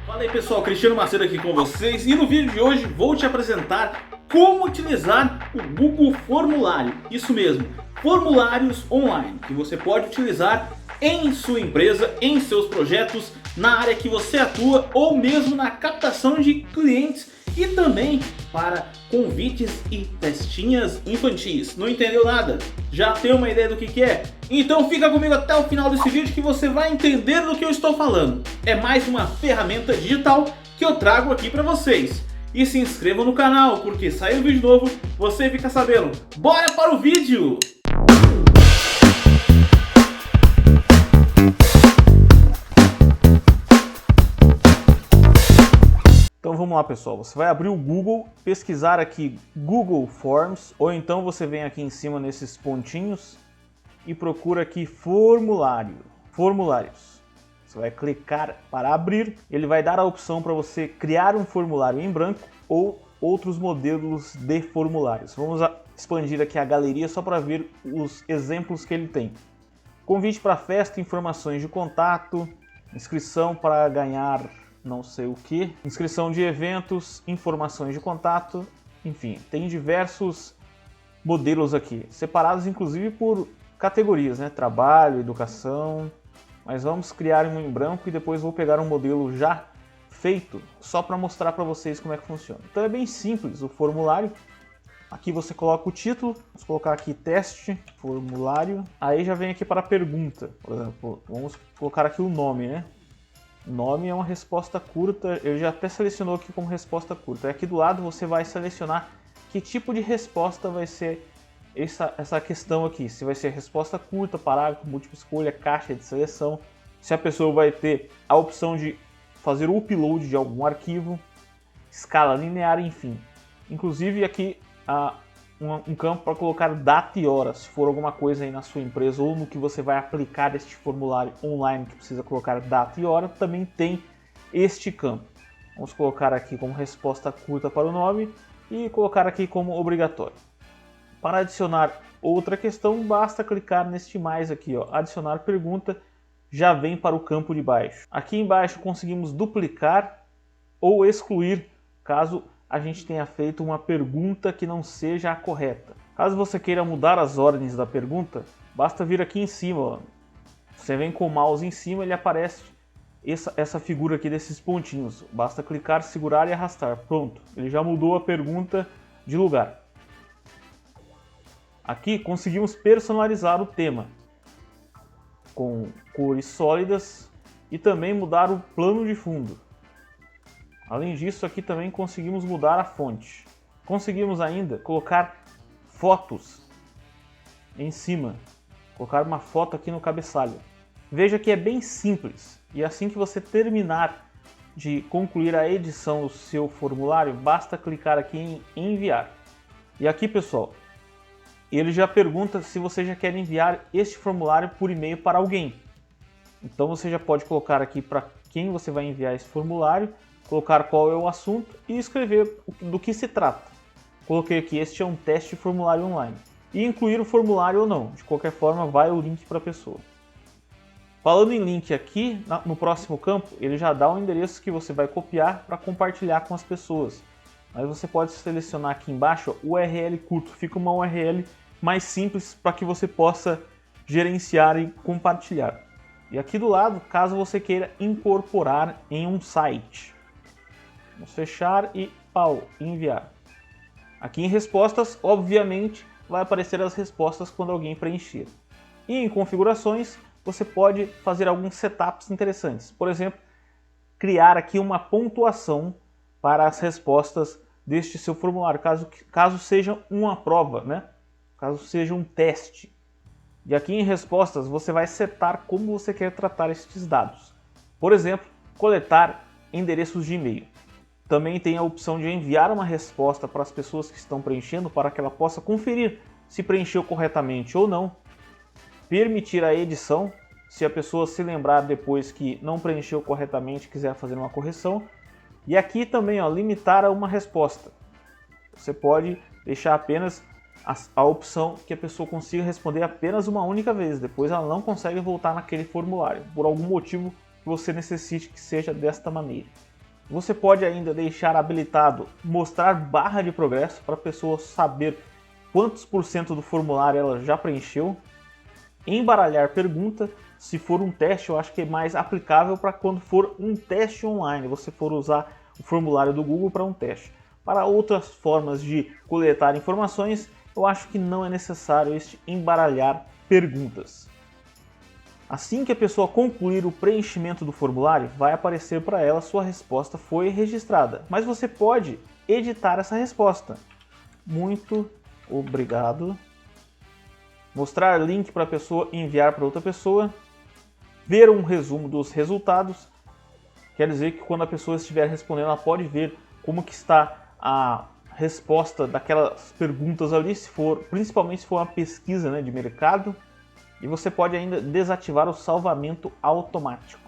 Fala aí pessoal, Cristiano Macedo aqui com vocês e no vídeo de hoje vou te apresentar como utilizar o Google Formulário. Isso mesmo, formulários online que você pode utilizar em sua empresa, em seus projetos, na área que você atua ou mesmo na captação de clientes e também para convites e festinhas infantis. Não entendeu nada? Já tem uma ideia do que é? Então fica comigo até o final desse vídeo que você vai entender do que eu estou falando. É mais uma ferramenta digital que eu trago aqui para vocês. E se inscreva no canal, porque saiu vídeo novo, você fica sabendo. Bora para o vídeo! Então vamos lá pessoal, você vai abrir o Google, pesquisar aqui Google Forms, ou então você vem aqui em cima nesses pontinhos e procura aqui formulário, formulários. Você vai clicar para abrir, ele vai dar a opção para você criar um formulário em branco ou outros modelos de formulários. Vamos expandir aqui a galeria só para ver os exemplos que ele tem. Convite para festa, informações de contato, inscrição para ganhar não sei o que, inscrição de eventos, informações de contato, enfim, tem diversos modelos aqui, separados inclusive por categorias, né? Trabalho, educação, mas vamos criar um em branco e depois vou pegar um modelo já feito, só para mostrar para vocês como é que funciona. Então é bem simples o formulário, aqui você coloca o título, vamos colocar aqui teste, formulário, aí já vem aqui para a pergunta, por exemplo, vamos colocar aqui o nome, né? Nome é uma resposta curta, eu já até selecionou aqui como resposta curta. Aqui do lado você vai selecionar que tipo de resposta vai ser essa questão aqui. Se vai ser resposta curta, parágrafo, múltipla escolha, caixa de seleção. Se a pessoa vai ter a opção de fazer o upload de algum arquivo, escala linear, enfim. Inclusive aqui um campo para colocar data e hora, se for alguma coisa aí na sua empresa ou no que você vai aplicar este formulário online que precisa colocar data e hora, também tem este campo. Vamos colocar aqui como resposta curta para o nome e colocar aqui como obrigatório. Para adicionar outra questão, basta clicar neste mais aqui, ó, adicionar pergunta, já vem para o campo de baixo. Aqui embaixo conseguimos duplicar ou excluir, caso a gente tenha feito uma pergunta que não seja a correta. Caso você queira mudar as ordens da pergunta, basta vir aqui em cima. Ó. Você vem com o mouse em cima, ele aparece essa figura aqui desses pontinhos. Basta clicar, segurar e arrastar. Pronto, ele já mudou a pergunta de lugar. Aqui conseguimos personalizar o tema com cores sólidas e também mudar o plano de fundo. Além disso, aqui também conseguimos mudar a fonte. Conseguimos ainda colocar fotos em cima. Colocar uma foto aqui no cabeçalho. Veja que é bem simples. E assim que você terminar de concluir a edição do seu formulário, basta clicar aqui em enviar. E aqui, pessoal, ele já pergunta se você já quer enviar este formulário por e-mail para alguém. Então você já pode colocar aqui para quem você vai enviar esse formulário, colocar qual é o assunto e escrever do que se trata. Coloquei aqui, este é um teste de formulário online. E incluir o formulário ou não, de qualquer forma vai o link para a pessoa. Falando em link aqui, no próximo campo, ele já dá o endereço que você vai copiar para compartilhar com as pessoas. Mas você pode selecionar aqui embaixo ó, URL curto, fica uma URL mais simples para que você possa gerenciar e compartilhar. E aqui do lado, caso você queira incorporar em um site. Vamos fechar e pau, enviar. Aqui em respostas, obviamente, vai aparecer as respostas quando alguém preencher. E em configurações, você pode fazer alguns setups interessantes. Por exemplo, criar aqui uma pontuação para as respostas deste seu formulário, caso seja uma prova, né? Caso seja um teste. E aqui em respostas, você vai setar como você quer tratar estes dados. Por exemplo, coletar endereços de e-mail. Também tem a opção de enviar uma resposta para as pessoas que estão preenchendo para que ela possa conferir se preencheu corretamente ou não. Permitir a edição, se a pessoa se lembrar depois que não preencheu corretamente e quiser fazer uma correção. E aqui também, ó, limitar a uma resposta. Você pode deixar apenas a opção que a pessoa consiga responder apenas uma única vez. Depois ela não consegue voltar naquele formulário, por algum motivo que você necessite que seja desta maneira. Você pode ainda deixar habilitado mostrar barra de progresso para a pessoa saber quantos por cento do formulário ela já preencheu. Embaralhar pergunta, se for um teste, eu acho que é mais aplicável para quando for um teste online, você for usar o formulário do Google para um teste. Para outras formas de coletar informações, eu acho que não é necessário este embaralhar perguntas. Assim que a pessoa concluir o preenchimento do formulário, vai aparecer para ela sua resposta foi registrada. Mas você pode editar essa resposta. Muito obrigado. Mostrar link para a pessoa e enviar para outra pessoa. Ver um resumo dos resultados. Quer dizer que quando a pessoa estiver respondendo, ela pode ver como que está a resposta daquelas perguntas ali, principalmente se for uma pesquisa, né, de mercado. E você pode ainda desativar o salvamento automático.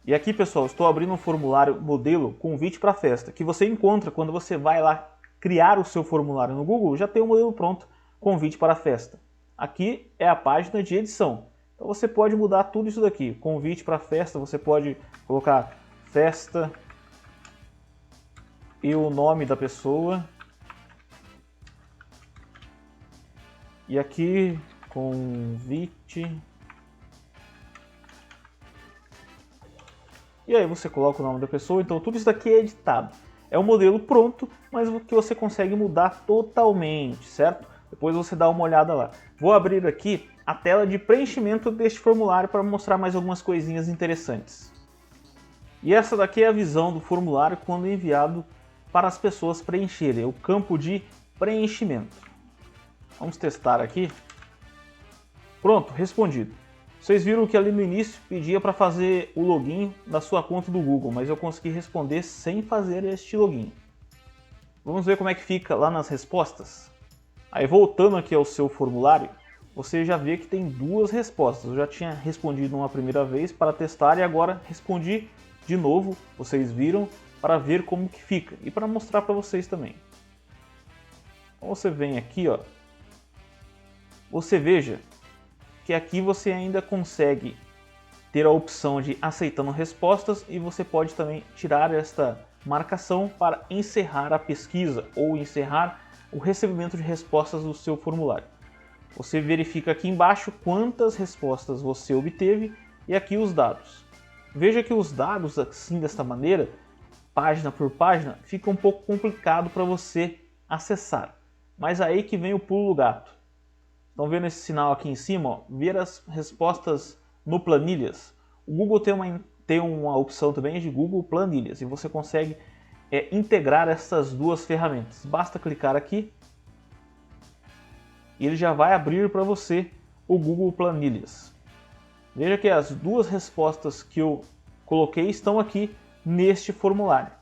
E aqui, pessoal, estou abrindo um formulário modelo convite para festa, que você encontra quando você vai lá criar o seu formulário no Google, já tem o modelo pronto, convite para festa. Aqui é a página de edição. Então você pode mudar tudo isso daqui. Convite para festa, você pode colocar festa e o nome da pessoa. E aqui convite. E aí você coloca o nome da pessoa, então tudo isso daqui é editado. É um modelo pronto, mas que você consegue mudar totalmente, certo? Depois você dá uma olhada lá. Vou abrir aqui a tela de preenchimento deste formulário para mostrar mais algumas coisinhas interessantes. E essa daqui é a visão do formulário quando enviado para as pessoas preencherem, é o campo de preenchimento. Vamos testar aqui. Pronto, respondido. Vocês viram que ali no início pedia para fazer o login da sua conta do Google, mas eu consegui responder sem fazer este login. Vamos ver como é que fica lá nas respostas? Aí voltando aqui ao seu formulário, você já vê que tem duas respostas. Eu já tinha respondido uma primeira vez para testar e agora respondi de novo, vocês viram, para ver como que fica e para mostrar para vocês também. Então você vem aqui, ó, você veja que aqui você ainda consegue ter a opção de aceitando respostas e você pode também tirar esta marcação para encerrar a pesquisa ou encerrar o recebimento de respostas do seu formulário. Você verifica aqui embaixo quantas respostas você obteve e aqui os dados. Veja que os dados assim desta maneira, página por página, fica um pouco complicado para você acessar. Mas aí que vem o pulo do gato. Estão vendo esse sinal aqui em cima? Ó? Ver as respostas no Planilhas. O Google tem uma opção também de Google Planilhas e você consegue integrar essas duas ferramentas. Basta clicar aqui e ele já vai abrir para você o Google Planilhas. Veja que as duas respostas que eu coloquei estão aqui neste formulário.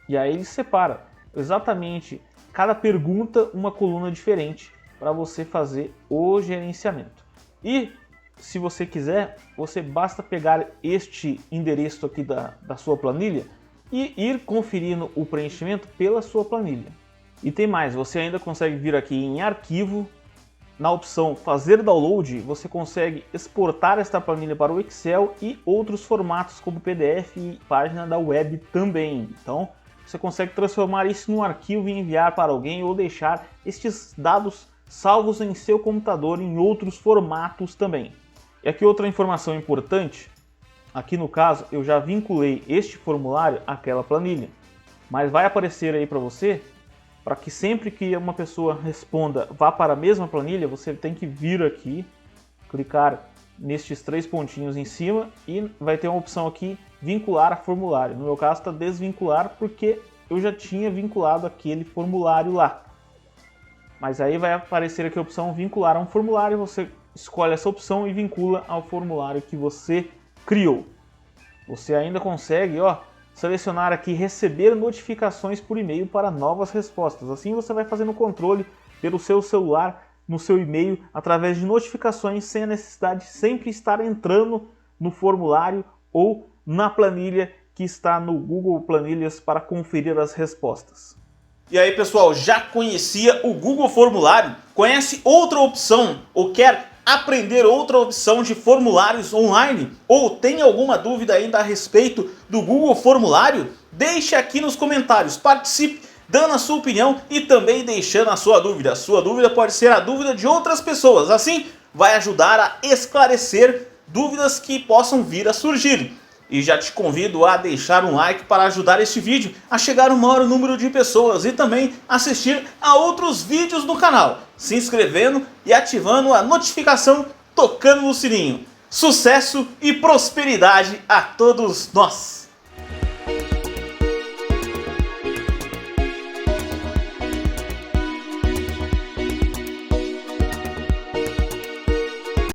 E aí ele separa exatamente cada pergunta uma coluna diferente para você fazer o gerenciamento. E se você quiser, você basta pegar este endereço aqui da sua planilha e ir conferindo o preenchimento pela sua planilha. E tem mais, você ainda consegue vir aqui em arquivo, na opção fazer download, você consegue exportar esta planilha para o Excel e outros formatos como PDF e página da web também. Então você consegue transformar isso num arquivo e enviar para alguém ou deixar estes dados salvos em seu computador em outros formatos também. E aqui outra informação importante, aqui no caso eu já vinculei este formulário àquela planilha, mas vai aparecer aí para você, para que sempre que uma pessoa responda vá para a mesma planilha, você tem que vir aqui, clicar nestes três pontinhos em cima e vai ter uma opção aqui, vincular a formulário. No meu caso está desvincular porque eu já tinha vinculado aquele formulário lá. Mas aí vai aparecer aqui a opção vincular a um formulário, você escolhe essa opção e vincula ao formulário que você criou. Você ainda consegue, ó, selecionar aqui receber notificações por e-mail para novas respostas. Assim você vai fazendo o controle pelo seu celular, no seu e-mail, através de notificações, sem a necessidade de sempre estar entrando no formulário ou na planilha que está no Google Planilhas para conferir as respostas. E aí, pessoal, já conhecia o Google Formulário? Conhece outra opção ou quer aprender outra opção de formulários online? Ou tem alguma dúvida ainda a respeito do Google Formulário? Deixe aqui nos comentários, participe dando a sua opinião e também deixando a sua dúvida. A sua dúvida pode ser a dúvida de outras pessoas, assim vai ajudar a esclarecer dúvidas que possam vir a surgir. E já te convido a deixar um like para ajudar este vídeo a chegar ao maior número de pessoas e também assistir a outros vídeos do canal, se inscrevendo e ativando a notificação, tocando no sininho. Sucesso e prosperidade a todos nós!